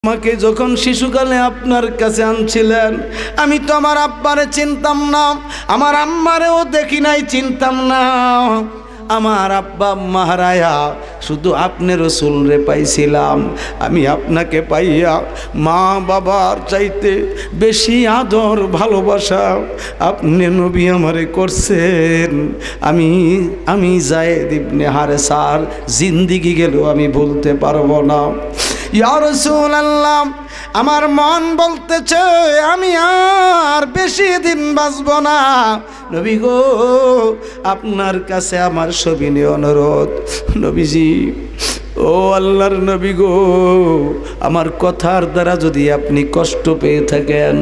আমাকে যখন শিশুকালে আপনার কাছে আনছিলেন, আমি তো আমার আব্বারে চিনতাম না, আমার আম্মারেও দেখি নাই, চিনতাম না। আমার আব্বা মাহারায়া শুধু আপনি রসুল রে পাইছিলাম। আমি আপনাকে পাইয়া মা বাবার চাইতে বেশি আদর ভালোবাসা আপনি নবী আমারে করছেন। আমি যায়েদ ইবনে হারেসার জিন্দিগি গেলেও আমি ভুলতে পারবো না। ইয়া রাসূলুল্লাহ, আমার মন বলতেছে আমি আর বেশি দিন বাঁচব না। নবী গো, আপনার কাছে আমার সবিনয় অনুরোধ। নবীজি, ও আল্লাহর নবী গো, আমার কথার দ্বারা যদি আপনি কষ্ট পেয়ে থাকেন,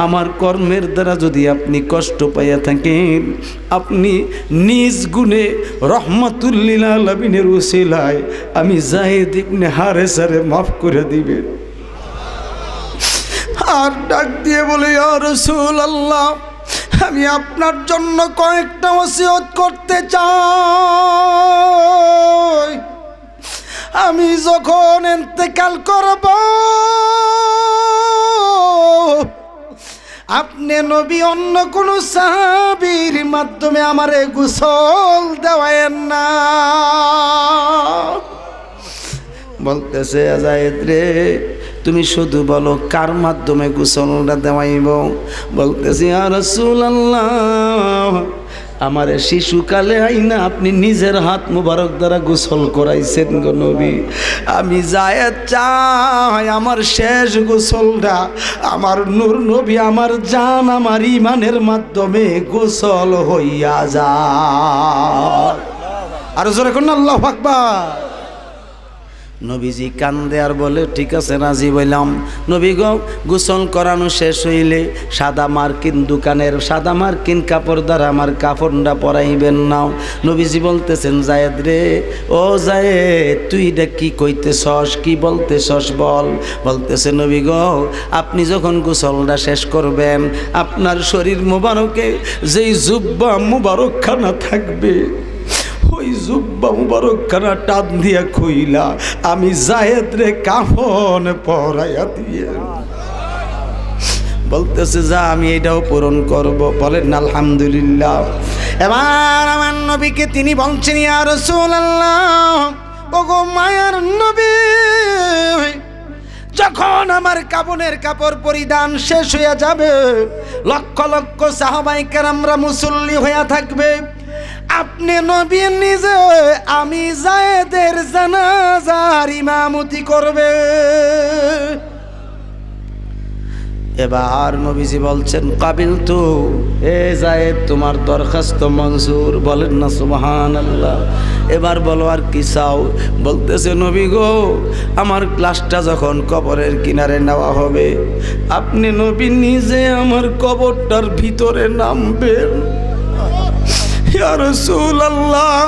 আমার কর্মের দ্বারা যদি আপনি কষ্ট পাইয়া থাকেন, আপনি নিজ গুণে রহমাতুল লিল আলামিনের উসিলায় আমি যায়েদ ইবনে হারেসারে মাফ করে দিবেন। আর ডাক দিয়ে বলে, ইয়া রাসূলুল্লাহ, আমি আপনার জন্য কয়েকটা ওসিয়ত করতে চাই। আমি যখন ইন্তেকাল করব, আপনি নবী অন্য কোন সাহাবীর মাধ্যমে আমারে গোসল দেওয়ায়েন না। বলতেছে, যায়েদ রে, তুমি শুধু বলো কার মাধ্যমে গোসলটা দেওয়াইব। বলতেছি, ইয়া রাসূলুল্লাহ, আমার শিশুকালে আইনা আপনি নিজের হাত মুবারক দ্বারা গোসল করাইছেন গো নবী। আমি যায়েদ চাই আমার শেষ গোসলটা আমার নূর নবী, আমার জান, আমার ইমানের মাধ্যমে গোসল হইয়া যায়। আর জোরে কোন আল্লাহু আকবার। নবীজি কান্দে আর বলে, ঠিক আছে, রাজি বললাম। নবী গো, গোসল করানো শেষ হইলে সাদা মার্কিন দোকানের সাদা মার্কিন কাপড় দ্বারা আমার কাপড়টা পরাইবেন নাও। নবীজি বলতেছেন, যায়েদ রে, ও যায়েদ, তুই এটা কি কইতেছস, কি বলতেছস বল। বলতেছে, নবী গো, আপনি যখন গোসলটা শেষ করবেন, আপনার শরীর মুবারকে যেই জুব্বা মুবারকখানা থাকবে, ওই জুব্বা মুবারকখানা টান দিয়া খুইলা আমি যায়েদ রে কাফন পরাইয়া দিয়ে বলতেছে, যা আমি এটাও পূরণ করব। বলেন আলহামদুলিল্লাহ। এবার আমার নবীকে তিনি বলছেন, ইয়া রাসূলুল্লাহ, ওগো মায়ার নবী, যখন আমার কাফনের কাপড় পরিধান শেষ হইয়া যাবে, লক্ষ লক্ষ সাহাবায়ে কেরামরা মুসল্লি হইয়া থাকবে, আপনি নবী নিজে আমি যায়েদের জানাজার ইমামতি করবে। এবার নবীজি বলছেন, কাবিলতু, এ যায়েদ, তোমার দরখাস্ত মঞ্জুর। বলেন না সুবহানাল্লাহ। এবার বলো আর কি চাও। বলতেছে, নবী গো, আমার লাশটা যখন কবরের কিনারে নেওয়া হবে, আপনি নবী নিজে আমার কবরটার ভিতরে নামবেন। ইয়া রাসূলুল্লাহ,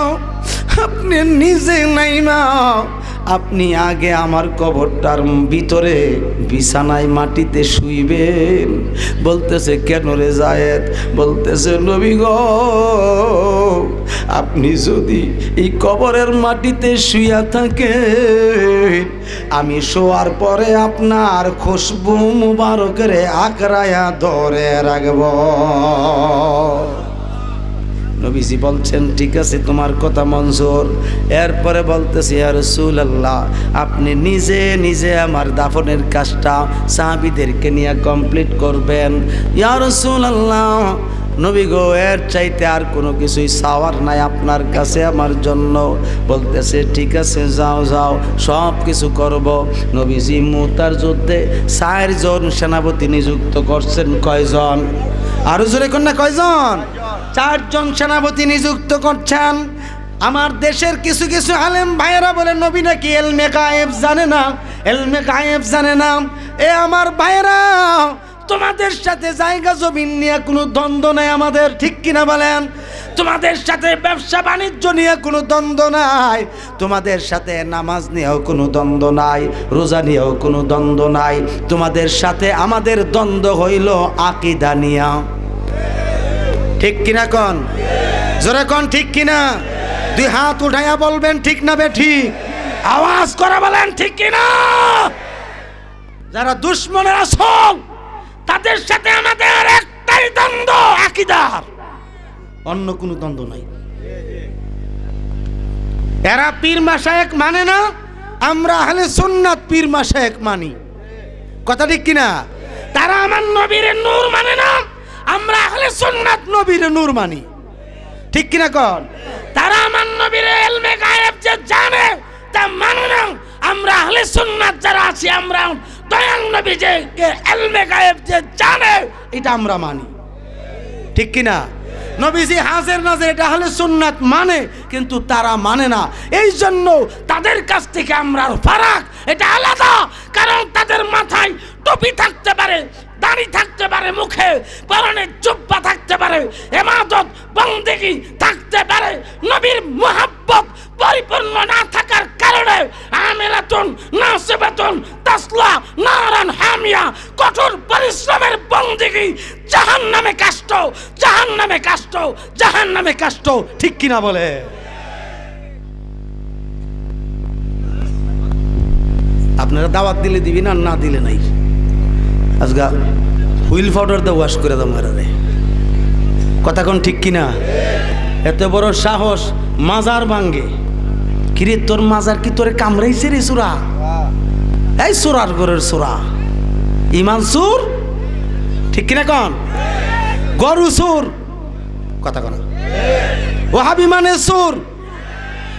আপনি নিজে নাইমা আপনি আগে আমার কবরটার ভিতরে বিছানায় মাটিতে শুইবেন। বলতেছে, কেন রে যায়েদ? বলতেছে, নবী গো, আপনি যদি এই কবরের মাটিতে শুইয়া থাকেন, আমি শোয়ার পরে আপনার খুশবু মুবারকের আকড়ায়া ধরে রাখব। নবীজি বলছেন, ঠিক আছে, তোমার কথা মঞ্জুর। এরপরে বলতেছি, ইয়া রাসূলুল্লাহ, আপনি নিজে নিজে আমার দাফনের কাজটা সাহাবীদেরকে নিয়ে কমপ্লিট করবেন। ইয়া রাসূলুল্লাহ, নবী গো, এর চাইতে আর কোনো কিছুই চাওয়ার নাই আপনার কাছে আমার জন্য। বলতেছে, ঠিক আছে, যাও যাও, সব কিছু করব। নবীজি মুতার যুদ্ধে 4 জন সেনাপতি নিযুক্ত করছেন। কয়জন? আরো জোরে কন্যা, কয়জন? 4 জন সেনাপতি নিযুক্ত করছেন। আমার দেশের কিছু কিছু আলেম ভাইয়েরা বলে, নবী নাকি এলমে গায়েব জানে না, এলমে গায়েব জানে না। এ আমার ভাইয়েরা, তোমাদের সাথে জায়গা জমিন নিয়ে কোনো দ্বন্দ্ব নাই আমাদের, ঠিক কিনা বলেন? তোমাদের সাথে ব্যবসা বাণিজ্য নিয়ে কোনো দ্বন্দ্ব নাই, তোমাদের সাথে নামাজ নিয়েও কোনো দ্বন্দ্ব নাই, রোজা নিয়েও কোনো দ্বন্দ্ব নাই। তোমাদের সাথে আমাদের দ্বন্দ্ব হইল আকীদা নিয়া। ঠিক কিনা কন? জোরে কন, ঠিক কিনা? 2 হাত উঠাইয়া বলবেন ঠিক না বে ঠিক। আওয়াজ করে বলেন ঠিক কিনা। যারা দুশ্মনের আসল, তাদের সাথে আমাদের একটাই দ্বন্দ্ব, আকীদার, অন্য কোনো দ্বন্দ্ব নাই। এরা পীর মাশায়েখ মানে না, আমরা আহলে সুন্নাত পীর মাশায়েখ মানি। কথা ঠিক কিনা? তারা আমার নবীর নূর মানে না, আমরা আহলে সুন্নাত নবীর নূর মানি। ঠিক কিনা কোন? তারা আমার নবীর ইলমে গায়েব যে জানে তা মানে না, আমরা আহলে সুন্নাত যারা আছি আমরা দয়াল নবী যে ইলমে গায়েব যে জানে এটা আমরা মানি। ঠিক কিনা? নবীজি হাজির নাজির এটা আহলে সুন্নাত মানে, কিন্তু তারা মানে না। এই জন্য তাদের কাছ থেকে আমরা ফারাক, এটা আলাদা। কারণ তাদের মাথায় টুপি থাকতে পারে, দাড়ি থাকতে পারে, মুখে পরনে জুব্বা থাকতে পারে, ইবাদত বন্দেগী থাকতে পারে, নবীর মুহাব্বত পরিপূর্ণ না থাকার কারণে আমিলাতুন নাসিবাতুন তাসলা নারান হামিয়া, কঠোর পরিশ্রমের বন্দেগী, জাহান্নামে কষ্ট, জাহান্নামে কষ্ট, জাহান্নামে কষ্ট। ঠিক কিনা বলে? আপনারা দাওয়াত দিলে দিবি না, না দিলে নাই। আজগা হুইল পাউডার দিয়ে ওয়াশ করে দাও মারারে। কথা কোন ঠিক কিনা? এত বড় সাহস, মাজার ভাঙ্গে। কিরে তোর মাজার কি তোরে কামড়াইছে রে সুরা? এই সুরার ঘরের সুরা, ইমান সুর। ঠিক কিনা কোন? গরু সুর। কথা কোন? ওয়াহাবি মানে সুর,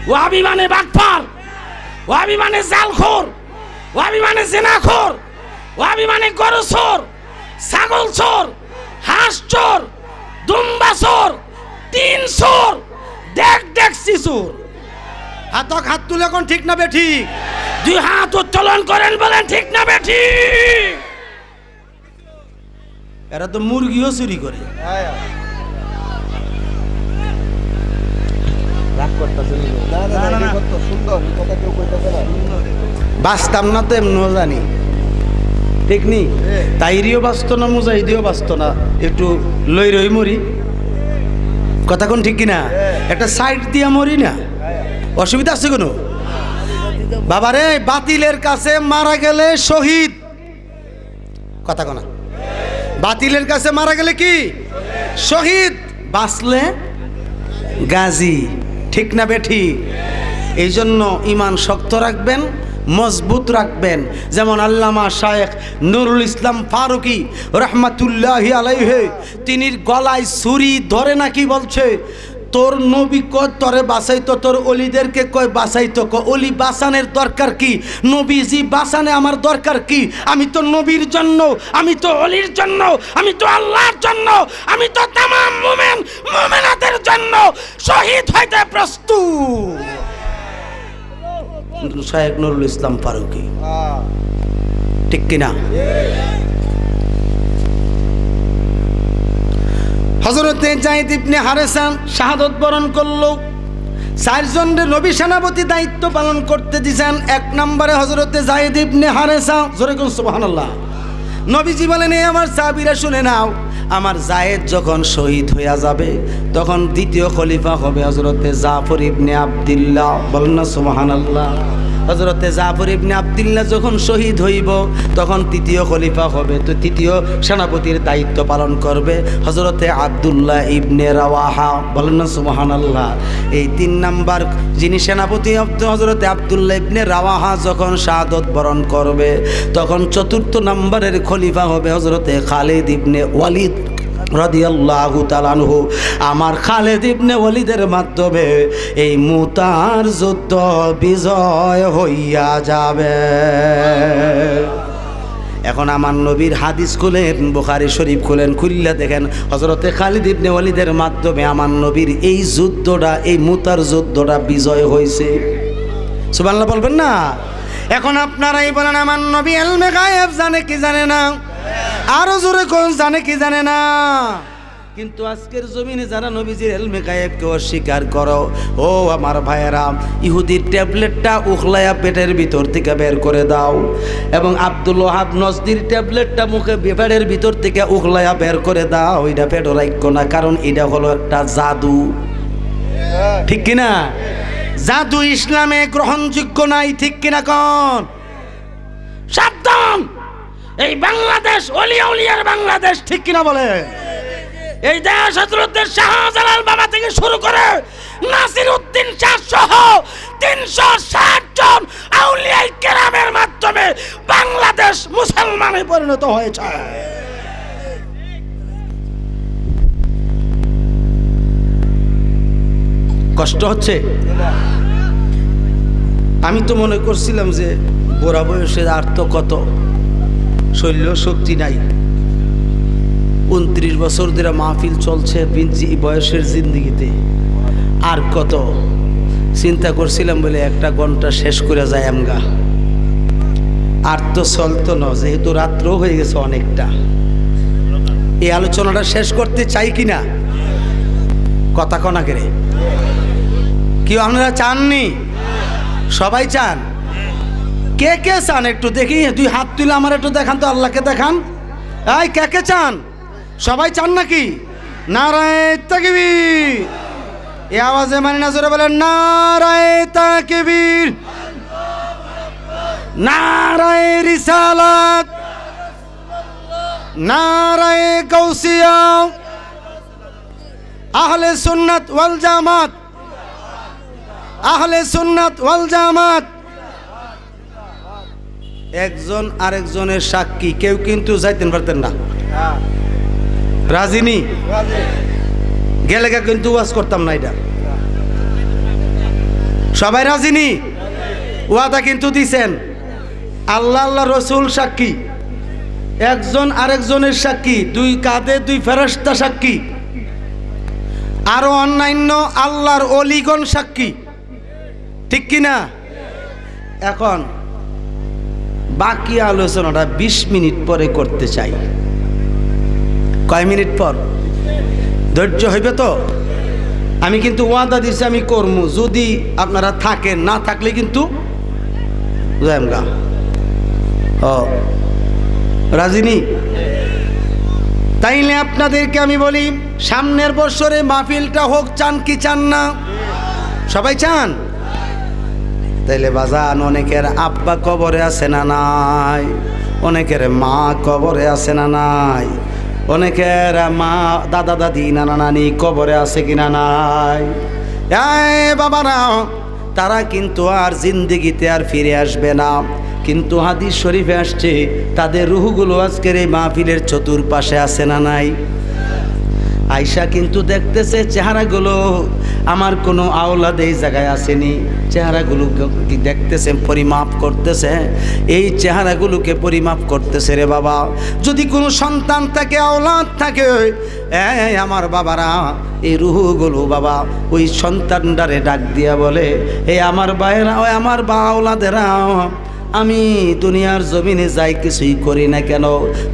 ওয়াহাবি মানে বাটপার, ওয়াহাবি মানে জালখোর, ওয়াহাবি মানে জিনাখোর, ওয়াহাবি মানে গরু চোর, ছাগল চোর, হাঁস চোর, দুম্বা চোর, তিন চোর, দেখছি চোর। হাতক হাত তুলে কোন ঠিক না বেঠিক? দুই হাত উত্তোলন করেন, বলেন ঠিক না বেঠিক? এরা তো মুরগিও চুরি করে। বাঁচতাম না তো এমনিও জানি, ঠিক নি? তাইরিও বাঁচত না, মুজাহিদিও বাঁচত না, একটু লই রই মরি। কথা কোন ঠিক কিনা? একটা সাইড দিয়া মরি না, অসুবিধা আছে কোনো? বাবারে বাতিলের কাছে মারা গেলে শহীদ। কথা কোনা? বাতিলের কাছে মারা গেলে কি শহীদ, বাঁচলে গাজী। ঠিক না বেঠি? এই জন্য ইমান শক্ত রাখবেন, মজবুত রাখবেন। যেমন আল্লামা শায়েখ নুরুল ইসলাম ফারুকি রহমাতুল্লাহি আলাইহি, তিনি গলায় ছুরি ধরে নাকি বলছে, তোর নবী কয় তোরে বাঁচাইতো, তোর অলিদেরকে কয় বাঁচাইতো, অলি বাঁচানোর দরকার কি? নবীজি বাঁচানে আমার দরকার কি? আমি তো নবীর জন্য, আমি তো অলির জন্য, আমি তো আল্লাহর জন্য, আমি তো তামাম মুমিন মুমিনাতের জন্য শহীদ হইতে প্রস্তুত। শায়েখ নুরুল ইসলাম ফারুকি, ঠিক কিনা? হযরতে যায়েদ ইবনে হারেসা শাহাদত বরণ করলো। চারজনের নবী সেনাপতি দায়িত্ব পালন করতে দিয়েছেন। এক নম্বরে হযরতে যায়েদ ইবনে হারেসা। জোরে কোন সুবহানাল্লাহ। নবীজি বলেন, এই আমার সাহাবীরা শুনে নাও, আমার যায়েদ যখন শহীদ হইয়া যাবে তখন দ্বিতীয় খলিফা হবে হযরতে জাফর ইবনে আব্দুল্লাহ। বলেন না সুবহানাল্লাহ। হযরতে জাফর ইবনে আব্দুল্লাহ যখন শহীদ হইব তখন তৃতীয় খলিফা হবে, তো তৃতীয় সেনাপতির দায়িত্ব পালন করবে হযরতে আব্দুল্লাহ ইবনে রাওয়াহা। বলেন না সুবহানাল্লাহ। এই 3 নাম্বার যিনি সেনাপতি হযরতে আব্দুল্লাহ ইবনে রাওয়াহা যখন শাহাদত বরণ করবে তখন চতুর্থ নম্বরের খলিফা হবে হযরতে খালিদ ইবনে ওয়ালিদ রাদিয়াল্লাহু তাআলা আনহু। আমার খালিদ ইবনে ওয়ালিদের মাধ্যমে এই মুতার যুদ্ধ বিজয় হইয়া যাবে। এখন আমার নবীর হাদিস খুলেন, বুখারী শরীফ খুলেন, খুললে দেখেন হযরতে খালিদ ইবনে ওয়ালিদের মাধ্যমে আমার নবীর এই যুদ্ধটা, এই মুতার যুদ্ধটা বিজয় হয়েছে। সুবহানাল্লাহ বলবেন না? এখন আপনারাই বলেন, আমার নবী ইলমে গায়েব জানে কি জানে না? আরো জোরে কোন জানে কি জানে না? কিন্তু আজকের জমিনে যারা নবীজির ইলমে গায়েবকে অস্বীকার করো, ও আমার ভাইয়েরা, ইহুদির ট্যাবলেটটা উখলায়া পেটের ভিতর থেকে বের করে দাও, এবং আব্দুল ওয়াহাব নজদির ট্যাবলেটটা মুখে পেটের ভিতর থেকে উখলায়া বের করে দাও। এটা পেটও রাখো না, কারণ এটা হলো একটা জাদু। ঠিক কিনা? জাদু ইসলামে গ্রহণযোগ্য নাই। ঠিক কিনা? কোন সাবধান, এই বাংলাদেশ ওলিয়া উলিয়ার বাংলাদেশ, ঠিক কিনা বলে? এই দেশ হযরত শাহজালাল বাবা থেকে শুরু করে নাসিরউদ্দিন শাহ সহ 360 জন আউলিয়া কেরামের মাধ্যমে বাংলাদেশ মুসলমানে পরিণত হয়েছে। কষ্ট হচ্ছে? আমি তো মনে করছিলাম যে বুড়া বয়সে আর তো কত শৈল্য শক্তি নাই, 29 বছর ধরে মাহফিল চলছে বয়সের জিন্দিগিতে, আর কত চিন্তা করছিলাম বলে 1 ঘন্টা শেষ করে যায় আমগা, আর তো চলতো না, যেহেতু রাত্রও হয়ে গেছে অনেকটা। এই আলোচনাটা শেষ করতে চাই কিনা? কথা কনা করে কি আপনারা চাননি? সবাই চান? কে কে চান একটু দেখি, 2 হাত তুলে আমার একটু দেখান তো, আল্লাহকে দেখান। এই কে কে চান? সবাই চান নাকি? নারায়ে তাকবীর। এই আওয়াজে মানে না, জোরে বলেন নারায়ে তাকবীর, নারায়ে রিসালাত, নারায়ে গাউসিয়া, আহলে সুন্নাত ওয়াল জামাত, আহলে সুন্নাত ওয়াল জামাত। একজন আরেকজনের সাক্ষী, কেউ কিন্তু যাইতেন পারতেন না। রাজিনী গেলে কিন্তু ওয়াজ করতাম না, এটা সবাই রাজিনী। ওয়াদা কিন্তু দিছেন, আল্লাহ আল্লাহ রসুল সাক্ষী, একজন আরেকজনের সাক্ষী, 2 কাঁধে 2 ফেরেশতা সাক্ষী, আরো অন্যান্য আল্লাহর ওলিগণ সাক্ষী, ঠিক কিনা? এখন বাকি আলোচনাটা 20 মিনিট পরে করতে চাই। কয় মিনিট পর? ধৈর্য হইবে তো? আমি কিন্তু ওয়াদা দিচ্ছি আমি করবো, যদি আপনারা থাকেন, না থাকলে কিন্তু যাইমগা। ও রাজিনী, তাইলে আপনাদেরকে আমি বলি, সামনের বছরে মাহফিলটা হোক, চান কি চান না? সবাই চান? তাইলে বাজান, অনেকের আব্বা কবরে আছে না নাই? অনেকের মা কবরে আছে না নাই? অনেকের মা দাদা দাদি নানা নানি কবরে আছে কিনা নাই? বাবারা, তারা কিন্তু আর জিন্দেগিতে আর ফিরে আসবে না, কিন্তু হাদিস শরীফে আসছে তাদের রূহগুলো আজকের এই মাহফিলের চতুর্পাশে আছে না নাই? আয়শা কিন্তু দেখতেছে চেহারাগুলো, আমার কোনো আওলাদ এই জায়গায় আসেনি, চেহারাগুলো দেখতেছে, পরিমাপ করতেছে, এই চেহারাগুলোকে পরিমাপ করতেছে। রে বাবা, যদি কোনো সন্তান থাকে, আওলাদ থাকে, আমার বাবারা, এই রুহগুলো বাবা ওই সন্তানটারে ডাক দিয়া বলে, আমার ভাইয়েরা, আমার বা আওলাদেরা, আমি দুনিয়ার জমিনে যাই কিছুই করি না কেন,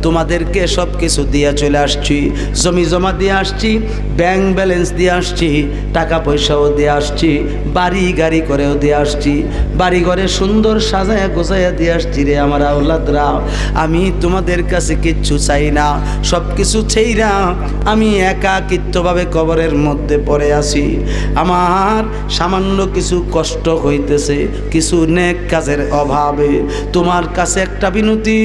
তোমাদেরকে সব কিছু দিয়ে চলে আসছি, জমি জমা দিয়ে আসছি, ব্যাংক ব্যালেন্স দিয়ে আসছি, টাকা পয়সাও দিয়ে আসছি, বাড়ি গাড়ি করেও দিয়ে আসছি, বাড়ি ঘরে সুন্দর সাজায়া গোছাইয়া দিয়ে আসছি। রে আমার আওলাদরা, আমি তোমাদের কাছে কিচ্ছু চাই না, সব কিছু ছেইরা আমি একাকিত্বভাবে কবরের মধ্যে পড়ে আছি। আমার সামান্য কিছু কষ্ট হইতেছে, কিছু নেক কাজের অভাবে। তোমার কাছে একটা বিনতি,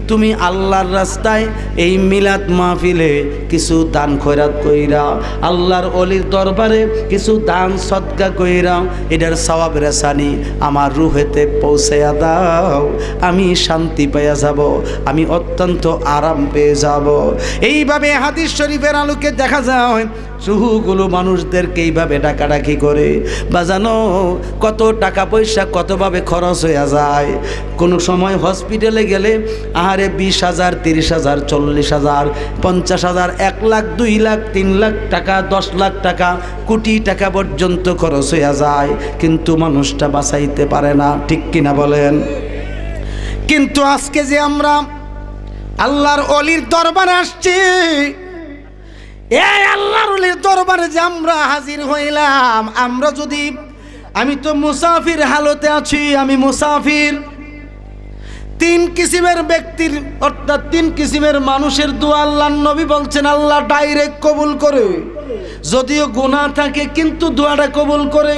তুমি আল্লাহর রাস্তায় এই মিলাদ মাহফিলে কিছু দান খয়রাত কইরা, আল্লাহর ওলির দরবারে কিছু দান সদকা কইরা, এটার সওয়াব রেসানি আমার রুহেতে পৌঁছায়া দাও, আমি শান্তি পেয়ে যাব, আমি অত্যন্ত আরাম পেয়ে যাব। এইভাবে হাদিস শরীফের আলোকে দেখা যায় রুহগুলো মানুষদেরকে এইভাবে ডাকাডাকি করে। বাজানো, কত টাকা পয়সা কতভাবে খরচ হয়ে যায়। কোনো সময় হসপিটালে গেলে আহারে 20,000, 30,000, 40,000, 50,000, 1 লাখ, 2 লাখ, 3 লাখ টাকা, 10 লাখ টাকা, কোটি টাকা পর্যন্ত খরচ হয়ে যায়, কিন্তু মানুষটা বাঁচাইতে পারে না, ঠিক কিনা বলেন? কিন্তু আজকে যে আমরা আল্লাহর ওলির দরবারে আসছি, এই আল্লাহর ওলির দরবারে যে আমরা হাজির হইলাম, আমরা যদি, আমি তো মুসাফির হালতে আছি, আমি মুসাফির। 3 কিসিমের ব্যক্তির, অর্থাৎ 3 কিসিমের মানুষের দোয়া আল্লাহর নবী বলছেন আল্লাহ ডাইরেক্ট কবুল করে। যদিও গুনাহ থাকে কিন্তু দোয়াটা কবুল করে।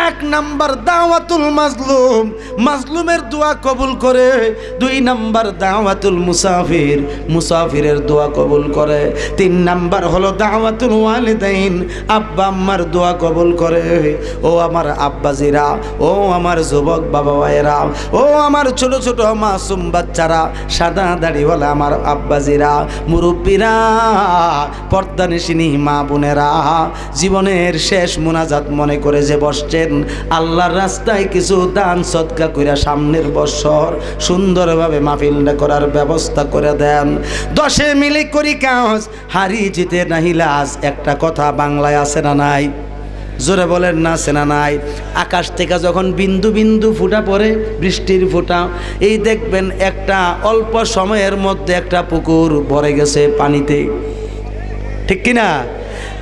1 নাম্বার দাওয়াতুল মাজলুম, মাজলুমের দোয়া কবুল করে। 2 নাম্বার দাওয়াতুল মুসাফির, মুসাফিরের দোয়া কবুল করে। 3 নাম্বার হলো দাওয়াতুল ওয়ালিদাইন, আব্বা আম্মার দোয়া কবুল করে। ও আমার আব্বাজিরা, ও আমার যুবক বাবা ভাইয়েরা, ও আমার ছোট ছোট মাসুম বাচ্চারা, সাদা দাড়িওয়ালা আমার আব্বাজিরা, মুরব্বীরা, পর্দানিশিনী মা বোনেরা, জীবনের শেষ মুনাজাত মনে করে যে বসছেন, আল্লাহর রাস্তায় কিছু দান সদকা কইরা সামনের বছর সুন্দরভাবে মাহফিলটা করার ব্যবস্থা করে দেন। 10 মিলে করি কাজ, হারি জিতে নাহি লাজ, একটা কথা বাংলায় আছে না নাই? জোরে বলেন না, আছে না নাই? আকাশ থেকে যখন বিন্দু বিন্দু ফুটা পড়ে, বৃষ্টির ফুটা, এই দেখবেন একটা অল্প সময়ের মধ্যে একটা পুকুর ভরে গেছে পানিতে, ঠিক কিনা?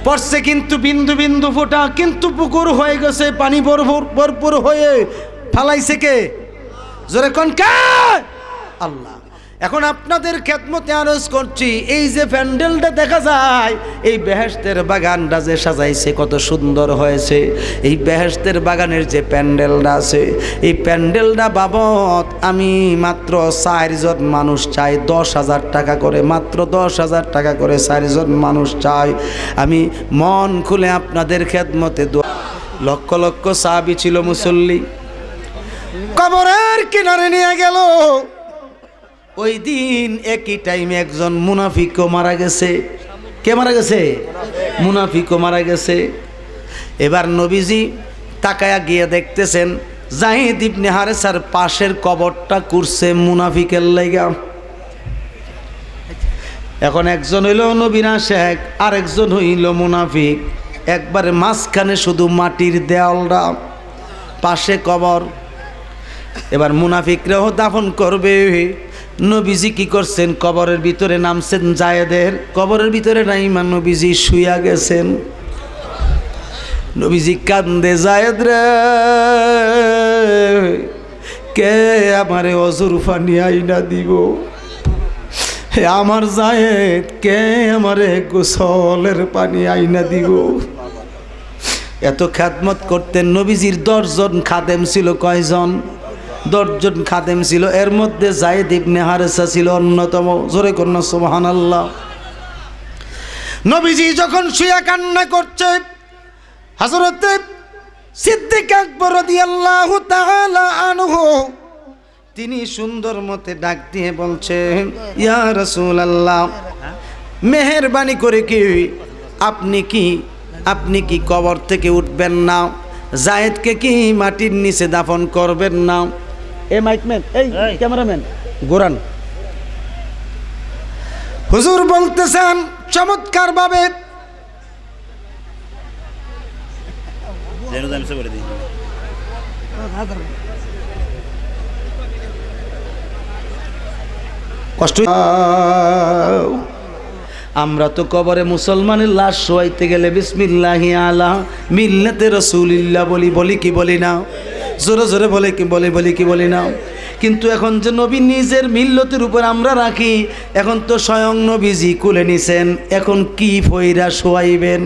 পড়ছে কিন্তু বিন্দু বিন্দু ফোঁটা, কিন্তু পুকুর হয়ে গেছে পানি ভরপুর হয়ে। ফালাইছে কে? জোরে কোন কে? আল্লাহ। এখন আপনাদের খেদমতে আরজ করছি, এই যে প্যান্ডেলটা দেখা যায়, এই বেহেশতের বাগানটা যে সাজাইছে কত সুন্দর হয়েছে। এই বেহেশতের বাগানের যে প্যান্ডেলটা আছে, এই প্যান্ডেলটা বাবদ আমি মাত্র 4 জন মানুষ চাই, 10,000 টাকা করে, মাত্র 10,000 টাকা করে 4 জন মানুষ চাই। আমি মন খুলে আপনাদের খেদমতে দোয়া। লক্ষ লক্ষ সাহাবী ছিল, মুসল্লি কবরের কিনারে নিয়ে গেল। ওই দিন একই টাইমে একজন মুনাফিকও মারা গেছে। কে মারা গেছে? মুনাফিকও মারা গেছে। এবার নবীজি তাকায়া গিয়ে দেখতেছেন যায়েদ ইবনে হারেসার পাশের কবরটা করছে মুনাফিকের লাইগা। এখন একজন হইল নবীর আশেক, আরেকজন হইল মুনাফিক। একবারে মাঝখানে শুধু মাটির দেওয়ালটা, পাশে কবর। এবার মুনাফিকরাও দাফন করবে। নবীজি কি করছেন? কবরের ভিতরে নামছেন জায়েদের, কবরের ভিতরে নাইমা নবীজি শুইয়া গেছেন। নবীজি কান্দে, জায়েদ রে, কে আমারে অজুর পানি আইনা দিব? হে আমার জায়েদ, কে আমারে গোসলের পানি আইনা দিব? এত খেদমত করতেন নবীজির। 10 জন খাদেম ছিল। কয়জন? 10 জন খাদেম ছিল। এর মধ্যে যায়েদ ইবনে হারেসা ছিল অন্যতম। জোরে কন্যা সুবহানাল্লাহ। নবীজি যখন শুয়ে কান্না করছে, হযরত সিদ্দিক আকবর রাদিয়াল্লাহু তাআলা আনহু তিনি সুন্দর মতে ডাক দিয়ে বলছেন, ইয়া রাসূলুল্লাহ, মেহেরবানি করে কি আপনি কি কবর থেকে উঠবেন না? জায়েদকে কি মাটির নিচে দাফন করবেন না? এ মাইকম্যান, এই ক্যামেরাম্যান, গোরান। হুজুর বলতেছেন চমৎকার ভাবে, কষ্ট। আমরা তো কবরে মুসলমানের লাশ শোয়াইতে গেলে বিসমিল্লাহি আলা মিল্লাতে রাসূলিল্লাহ বলি কি বলি না? জোরে জোরে বলি কি বলি না? কিন্তু এখন যে নবী নিজের মিল্লতের উপর আমরা রাখি, এখন তো স্বয়ং নবীজি কুলে নিছেন, এখন কি ফইরা শোয়াইবেন?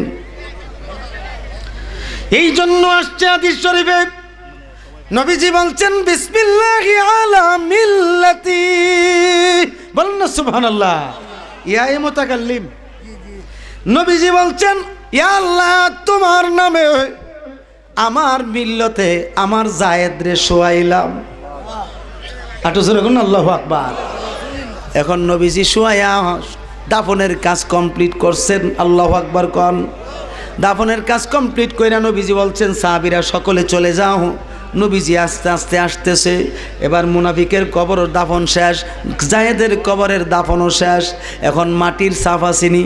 এই জন্য আসছে হাদিস শরীফে, নবীজি বলছেন বিসমিল্লাহি আলা মিল্লাতি। বলেন না সুবহানাল্লাহ। ইয়া মুতাকাল্লিম, নবীজি বলছেন, ইয়া আল্লাহ, তোমার নামে আমার মিল্লতে আমার জায়েদ রে শোয়াইলাম। আটো জোরে কোন আল্লাহু আকবার। এখন নবীজি শোয়ায়া দাফনের কাজ কমপ্লিট করছেন। আল্লাহু আকবার কোন। দাফনের কাজ কমপ্লিট কইরা নবীজি বলছেন, সাহাবীরা সকলে চলে যাও। নবীজি আস্তে আস্তে আসতেছে। এবার মুনাফিকের কবর দাফন শেষ, জায়েদের কবরের দাফনও শেষ। এখন মাটির সাফা চিনি,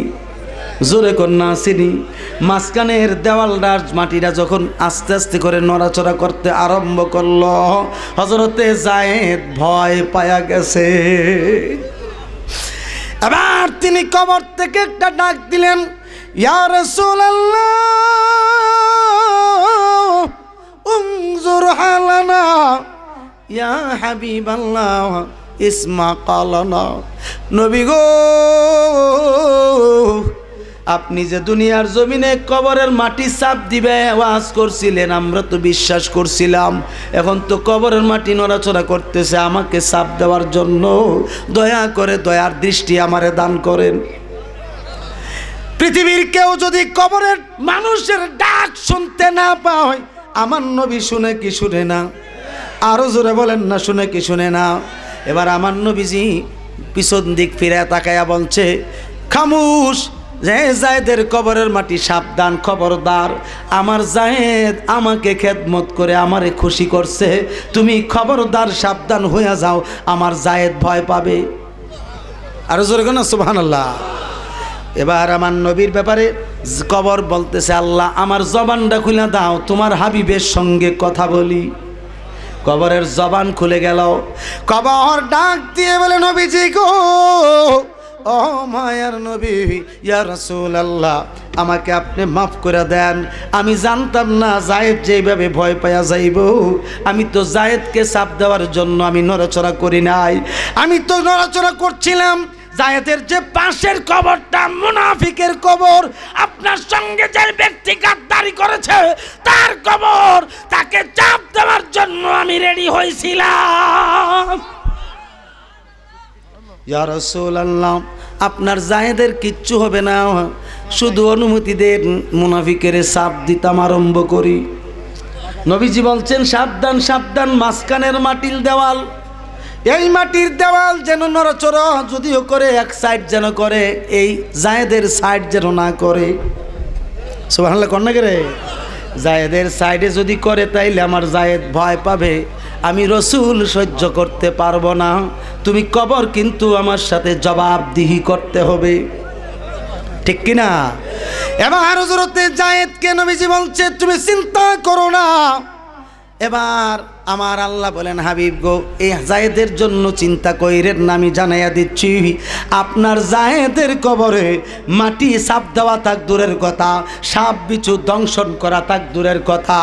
জোরে কন্যা চিনি, মাঝখানের দেওয়ালটা মাটিটা যখন আস্তে আস্তে করে নড়াচড়া করতে আরম্ভ করলো, হযরতে জায়েদ ভয় পায়া গেছে। এবার তিনি কবর থেকে একটা ডাক দিলেন, ইয়া রাসূলুল্লাহ উনজুর হালানা ইয়া হাবিবাল্লাহ ইসমা কালানা। নবী গো, আপনি যে দুনিয়ার জমিনে কবরের মাটি চাপ দিবে ওয়াজ করছিলেন, আমরা তো বিশ্বাস করছিলাম। এখন তো কবরের মাটি নড়াচড়া করতেছে, আমাকে চাপ দেওয়ার জন্য দয়া করে দয়ার দৃষ্টি আমারে দান করেন। পৃথিবীর কেউ যদি কবরের মানুষের ডাক শুনতে না পায়, আমার নবী শুনে কি শুনে না? আরো জোরে বলেন না, শুনে কি শুনে না? এবার আমার নবীজি পিছন দিক ফিরে তাকায়া বলছে, খামুশ, যে জায়েদের কবরের মাটি সাবধান, খবরদার। আমার জায়েদ আমাকে খেদমত করে আমারে খুশি করছে, তুমি খবরদার সাবধান হইয়া যাও, আমার জায়েদ ভয় পাবে। আরো জোরে না সুবহানাল্লাহ। এবার আমার নবীর ব্যাপারে কবর বলতেছে, আল্লাহ আমার জবানটা খুলে দাও, তোমার হাবিবের সঙ্গে কথা বলি। কবরের জবান খুলে গেল। কবর ডাক দিয়ে বলে, নবীজি গো, ও মায়ার নবী, ইয়া রাসূলুল্লাহ, আমাকে আপনি মাফ করে দেন। আমি জানতাম না জায়েদ যেভাবে ভয় পায়া যাইব। আমি তো জায়েদকে চাপ দেওয়ার জন্য আমি নড়াচড়া করি নাই, আমি তো নড়াচড়া করছিলাম। জায়েদের যে পাশের কবরটা মুনাফিকের কবর, আপনার সঙ্গে যে ব্যক্তি গাদ্দারি করেছে তার কবর, তাকে চাপ দেওয়ার জন্য আমি রেডি হয়েছিলাম। ইয়া রাসূলুল্লাহ, আপনার জায়েদের কিচ্ছু হবে না, শুধু অনুমতি দেন মুনাফিকের চাপ দিতাম আরম্ভ করি। নবীজি বলছেন, সাবধান সাবধান, মাঝখানের মাটির দেওয়াল, এই মাটির দেওয়াল যেন নড়াচড়া যদিও করে, এক সাইড যেন করে, এই জায়েদের সাইড যেন না করে। সুবহানাল্লাহ কন্যা করে, জায়েদের সাইডে যদি করে তাইলে আমার জায়েদ ভয় পাবে, আমি রসুল সহ্য করতে পারবো না। তুমি কবর কিন্তু আমার সাথে জবাবদিহি করতে হবে, ঠিক কিনা? এবার হযরতে জায়েদকে নবীজি বলছে, তুমি চিন্তা করো না। এবার আমার আল্লাহ বলেন, হাবিব গো, এই জায়েদের জন্য চিন্তা কইরেন না, আমি জানাইয়া দিচ্ছি, আপনার জায়েদের কবরে মাটি চাপ দেওয়া থাক দূরের কথা, সাপ বিছু দংশন করা থাক দূরের কথা,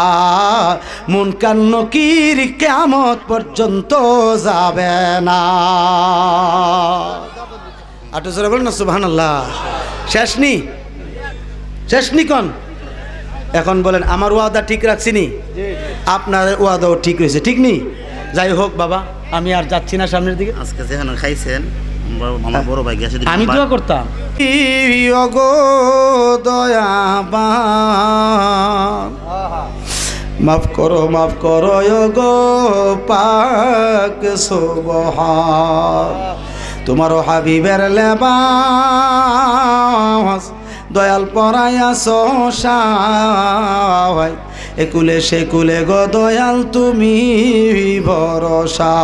মুনকার নকির কিয়ামত পর্যন্ত যাবে না। আটো জোরে বলেন না সুবহানাল্লাহ। শেষ নি, শেষ নি কোন? এখন বলেন, আমার ওয়াদা ঠিক রাখছিনি? আপনার ওয়াদাও ঠিক রয়েছে, ঠিক নি? যাই হোক বাবা, আমি আর যাচ্ছি না সামনের দিকে। আজকে যেখানে খাইছেন আমার বড় ভাই গেছে, আমি দোয়া করতাম, ওগো দয়াবান, মাফ করো ওগো পাক সুবহান, তোমার হাবিবের লেবাস দয়াল পরাইয়াছ সাহায়, একুলে সেকুলে গো দয়াল তুমি ভরসা,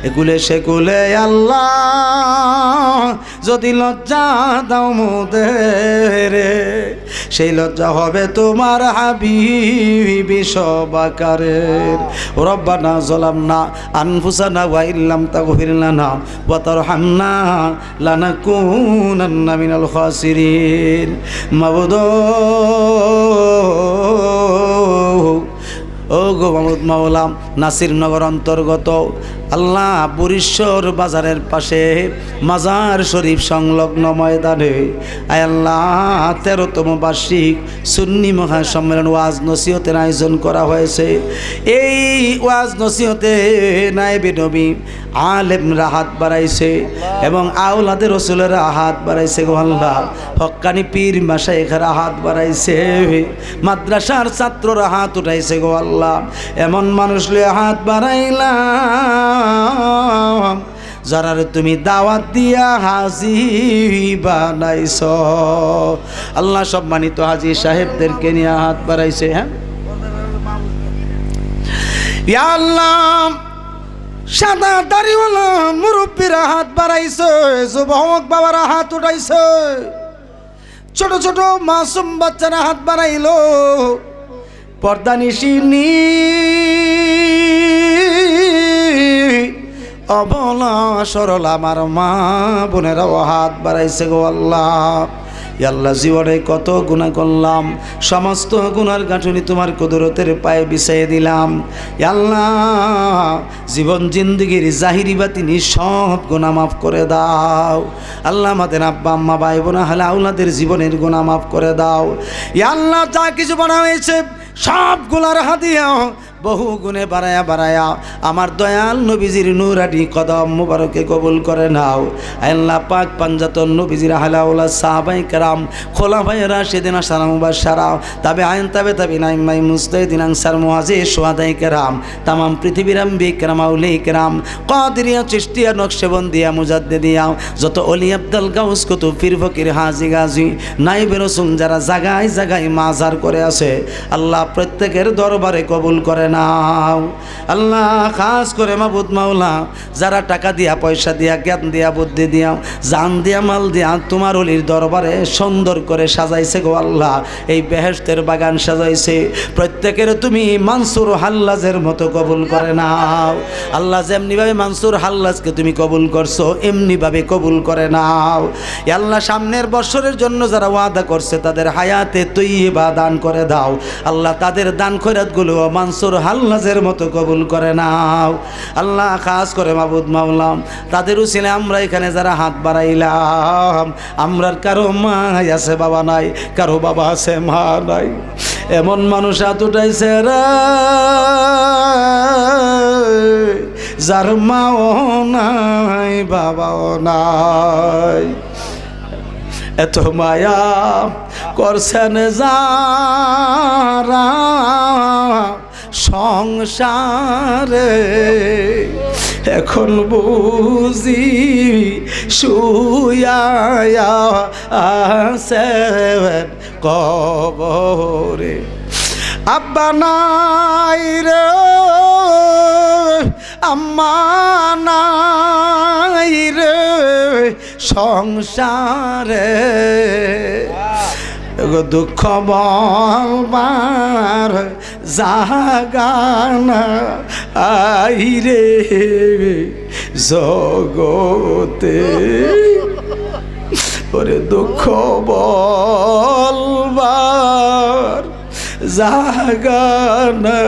একুলে সেকুলে আল্লাহ যদি লজ্জা দাও মোদের, সেই লজ্জা হবে তোমার হাবিবি সবাকারের। রব্বানা যালামনা আনফুসানা ওয়া ইল্লাম তাগফির লানা ওয়া তারহামনা লানাকুনান্না মিনাল খাসিরিন। মাবুদ ও গো মাহমুদ মাওলা, নাসিরনগর অন্তর্গত আল্লাহ বুরিশ্বর বাজারের পাশে মাজার শরীফ সংলগ্ন ময়দানে আয় আল্লাহ 13তম বার্ষিক সুন্নি মহাসম্মেলন ওয়াজ নসিহতের আয়োজন করা হয়েছে। এই ওয়াজ নসিহতে নায়েবে নবী আলেমরা হাত বাড়াইছে এবং আওলাদে রসুলেরা হাত বাড়াইছে গো আল্লাহ, হক্কানি পীর মাশায়েখরা হাত বাড়াইছে, মাদ্রাসার ছাত্ররা হাত উঠাইছে গো আল্লাহ। এমন মানুষ লয়ে হাত বাড়াইলাম যারা তুমি দাওয়াত দিয়া হাজি বানাইছ আল্লাহ। সম্মানিত হাজি সাহেবদেরকে নিয়ে হাত বাড়াইছে। হ্যাঁ ইয়া আল্লাহ, সাদা দাড়িওয়ালা মুরব্বীরা হাত বাড়াইছে, যুবক বাবারা হাত উঠাইছে, ছোট ছোট মাসুম বাচ্চারা হাত বাড়াইলো, পর্দানিশিনী অবলা সরল আমার মা বোনেরাও হাত বাড়াইছে গো আল্লাহ। আল্লাহ জীবনে কত গুনাহ করলাম, সমস্ত গুনার গাঁঠুনি তোমার কুদরতের পায়ে বিছাইয়ে দিলাম। আল্লাহ জীবন জিন্দেগির জাহিরি বাতিনি সব গুনাহ মাফ করে দাও। আল্লাহ আমাদের আব্বা আম্মা ভাই বোন আহলে আওলাদের জীবনের গুনাহ মাফ করে দাও। আল্লাহ যা কিছু বানা হয়েছে সবগুলার হাদিয়া বহু গুণে বাড়ায়া বাড়ায়া আমার দয়াল নবীজির নূরানি কদম মুবারকে কবুল করে নাও। আল্লাহ পাক পাঞ্জাতন নবীজির আহলাউলা সাহাবায়ে কেরাম খোলাফায়ে রাশিদিন আশরা মুবাশশারা তবে আইন তবে নাইমাই মুস্তাহিদিন আনসার মুআজ্জিজ শুহাদায়ে কেরাম तमाम পৃথিবীর আম্বিয়া কেরাম আউলিয়া কেরাম কাদিরিয়া চিশতিয়া নকশবন্দিয়া মুজাদ্দিদিয়া যত ওলি আব্দুল গাউস কুতুব পীর ফকির হাজী গাজী নাইবে রাসূল যারা জায়গায় জায়গায় মাজার করে আছে আল্লাহ প্রত্যেকের দরবারে কবুল করে নাও। আল্লাহ খাস করে মাবুদ মাওলা যারা টাকা দিয়া পয়সা দিয়া জ্ঞান দিয়া বুদ্ধি দিয়া জান দিয়া মাল দিয়া তোমার ওলির দরবারে সুন্দর করে সাজাইছে গো আল্লাহ, এই বেহেশতের বাগান সাজাইছে, প্রত্যেকের তুমি মানসুর হাল্লাজের মতো কবুল করে নাও। আল্লাহ যেমনিভাবে মানসুর হাল্লাজকে তুমি কবুল করছো এমনিভাবে কবুল করে নাও। আল্লাহ সামনের বছরের জন্য যারা ওয়াদা করছে তাদের হায়াতে তৈয়বা দান করে দাও। আল্লাহ তাদের দান খয়রাতগুলো মানসুর হাল্লাজের মতো কবুল করে নাও। আল্লাহ খাস করে মাবুদ মাওলা তাদের উসিলে আমরা এখানে যারা হাত বাড়াইলাম আমরার কারো মা আছে বাবা নাই, কারো বাবা আছে মা নাই, এমন মানুষ হাত উঠাইছে রে যার মাও নাই বাবাও নাই। এত মায়া করছেন যারা সংসারে এখন বুঝি শুয়া আছেন কবরে। আব্বা নাই রে আম্মা নাই রে সংসারে, দুঃখ বলবার জাগানা আইরে জগতে, ওরে দুঃখ বলবার জাগানা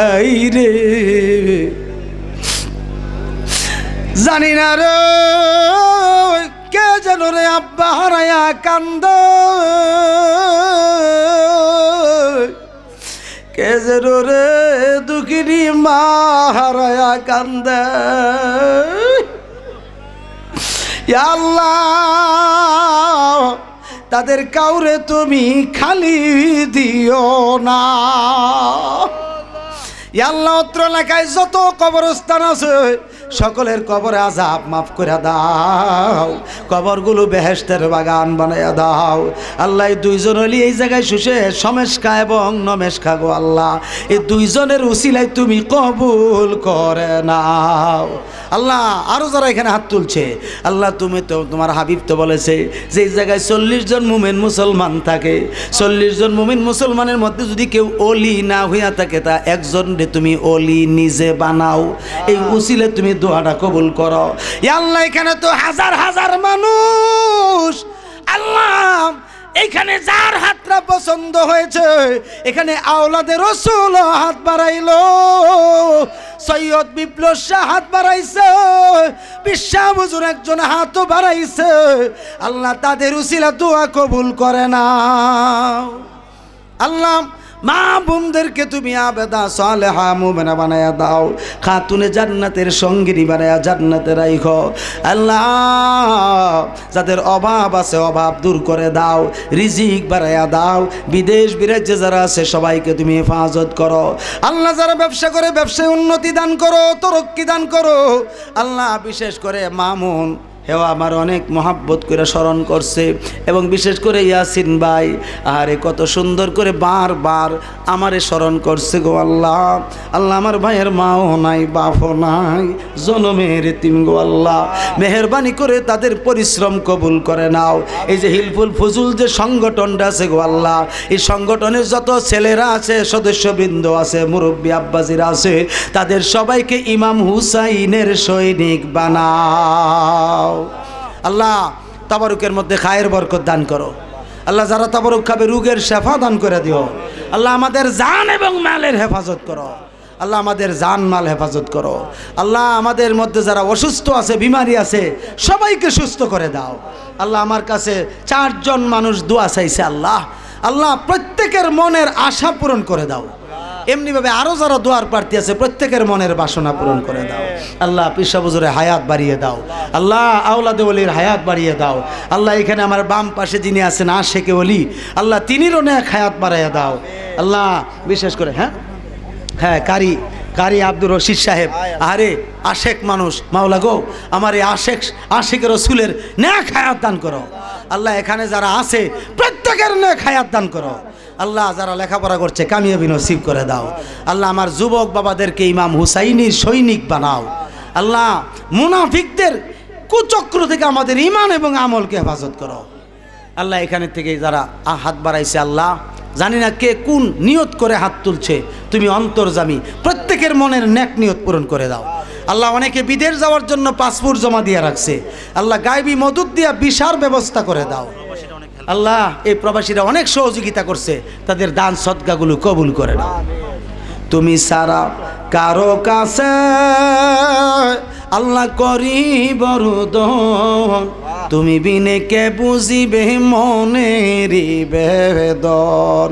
আইরে। জানি না রে কে যেন রে আব্বা হারায়া কান্দ, কে যেন রে দুঃখিনী মা হারায়া কান্দে। আল্লাহ তাদের কাউরে তুমি খালি দিও না। আল্লাহ অত্র এলাকায় যত কবরস্থান আছে সকলের কবরে আযাব মাফ করে দাও, কবরগুলো বেহেশতের বাগান বানাইয়া দাও। আল্লাহ দুইজন হলি এই জায়গায় শুষে সমেশকা এবং নমেশকা গো আল্লাহ এই দুইজনের উসিলায় তুমি কবুল করে নাও। আল্লাহ আরও যারা এখানে হাত তুলছে আল্লাহ তুমি তো তোমার হাবিব তো বলেছে যে এই জায়গায় 40 জন মুমিন মুসলমান থাকে, 40 জন মুমিন মুসলমানের মধ্যে যদি কেউ ওলি না হইয়া থাকে তা একজনকে তুমি ওলি নিজে বানাও, এই উসিলে তুমি দোয়াটা কবুল করো। আল্লাহ এখানে তো হাজার হাজার মানুষ, আল্লাহ এইখানে যার হাতটা পছন্দ হয়েছে এখানে আওলাদের রাসূল হাত বাড়াইলো, সৈয়দ বিপ্লব শাহ হাত বাড়াইছে, বিশ্বাস হুজুর একজন হাতও বাড়াইছে। আল্লাহ তাদের উসিলা দোয়া কবুল করে নাও। আল্লাহ মা বোনদেরকে তুমি আবেদা সালেহা মুমিনা বানায়া দাও, খাতুনে জান্নাতের সঙ্গিনী বানায়া জান্নাতে রাখো। আল্লাহ যাদের অভাব আছে অভাব দূর করে দাও, রিজিক বাড়ায়া দাও, বিদেশ বিরাজ্যে যারা আছে সবাইকে তুমি হেফাজত করো। আল্লাহ যারা ব্যবসা করে ব্যবসায় উন্নতি দান করো, তরক্কি দান করো। আল্লাহ বিশেষ করে মামুন হেও আমার অনেক মহাব্বত করে স্মরণ করছে এবং বিশেষ করে ইয়াসিন ভাই আরে কত সুন্দর করে বারবার আমারে স্মরণ করছে গো আল্লাহ। আল্লাহ আমার ভাইয়ের মাও নাই বাপও নাই, জনমের এতিম গো আল্লাহ, মেহেরবানি করে তাদের পরিশ্রম কবুল করে নাও। এই যে হিলফুল ফজুল যে সংগঠনটা আছে গো আল্লাহ, এই সংগঠনের যত ছেলেরা আছে সদস্যবৃন্দ আছে মুরব্বী আব্বাজিরা আছে তাদের সবাইকে ইমাম হুসাইনের সৈনিক বানাও। আল্লাহ তাবারুকের মধ্যে খায়ের বরকত দান করো। আল্লাহ যারা তাবারুক খাবে রোগের শেফা দান করে দিও। আল্লাহ আমাদের জান এবং মালের হেফাজত করো। আল্লাহ আমাদের জান মাল হেফাজত করো। আল্লাহ আমাদের মধ্যে যারা অসুস্থ আছে, বিমারি আছে, সবাইকে সুস্থ করে দাও। আল্লাহ আমার কাছে 4 জন মানুষ দোয়া চাইছে। আল্লাহ আল্লাহ প্রত্যেকের মনের আশা পূরণ করে দাও। এমনিভাবে আরও যারা দোয়ার প্রার্থী আছে প্রত্যেকের মনের বাসনা পূরণ করে দাও। আল্লাহ পীর সাহেব হুজুরের হায়াত বাড়িয়ে দাও। আল্লাহ আওলাদে ওলির হায়াত বাড়িয়ে দাও। আল্লাহ এখানে আমার বাম পাশে যিনি আছেন আশেকে ওলি, আল্লাহ তিনিরও নেক হায়াত বাড়িয়ে দাও। আল্লাহ বিশেষ করে হ্যাঁ কারি আব্দুর রশিদ সাহেব, আরে আশেক মানুষ, মাওলা গো আমার এই আশেকের রসুলের নেক হায়াত দান করো। আল্লাহ এখানে যারা আছে প্রত্যেকের নেক হায়াত দান করো। আল্লাহ যারা লেখাপড়া করছে কামিয়াবি নসিব করে দাও। আল্লাহ আমার যুবক বাবাদেরকে ইমাম হুসাইনির সৈনিক বানাও। আল্লাহ মুনাফিকদের কুচক্র থেকে আমাদের ঈমান এবং আমলকে হেফাজত করো। আল্লাহ এখানে থেকে যারা হাত বাড়াইছে, আল্লাহ জানি না কে কোন নিয়ত করে হাত তুলছে, তুমি অন্তর্যামী, প্রত্যেকের মনের নেক নিয়ত পূরণ করে দাও। আল্লাহ অনেকে বিদেশ যাওয়ার জন্য পাসপোর্ট জমা দিয়ে রাখছে, আল্লাহ গায়বী মদত দিয়া ভিসার ব্যবস্থা করে দাও। আল্লাহ এই প্রবাসীরা অনেক সহযোগিতা করছে, তাদের দান সদকাগুলো কবুল করে নাও। তুমি সারা কারো কাছে আল্লাহ করি বরদন, তুমি বিনে কে বুঝিবে মনের বেদন।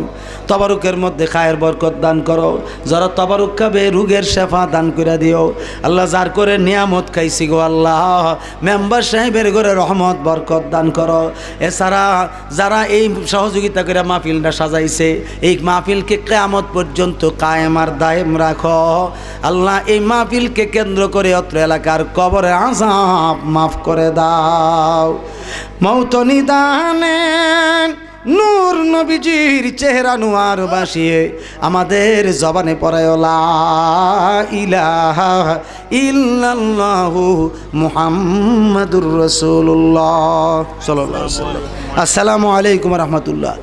তবারুকের মধ্যে খায়ের বরকত দান করো। যারা তবারুক খাবে রোগের শেফা দান করে দিও। আল্লাহ যার করে নিয়ামত খাইছি গো আল্লাহ, মেম্বার সাহেবের ঘরে রহমত বরকত দান করো। এছাড়া যারা এই সহযোগিতা করে মাহফিলটা সাজাইছে, এই মাহফিলকে কিয়ামত পর্যন্ত কায়েম আর দায়েম রাখো। আল্লাহ এই মাহফিলকে কেন্দ্র করে অত্র এলাকার কবরে আযাব মাফ করে দাও। মৌত নিদানে নূর নবীজির চেহারা নোয়ার বাসিয়ে আমাদের জবানে পড়ায় লা ইলাহা ইল্লাল্লাহু মুহাম্মাদুর রাসূলুল্লাহ সাল্লাল্লাহু আলাইহি ওয়াসাল্লাম। আসসালামু আলাইকুম ওয়া রাহমাতুল্লাহ।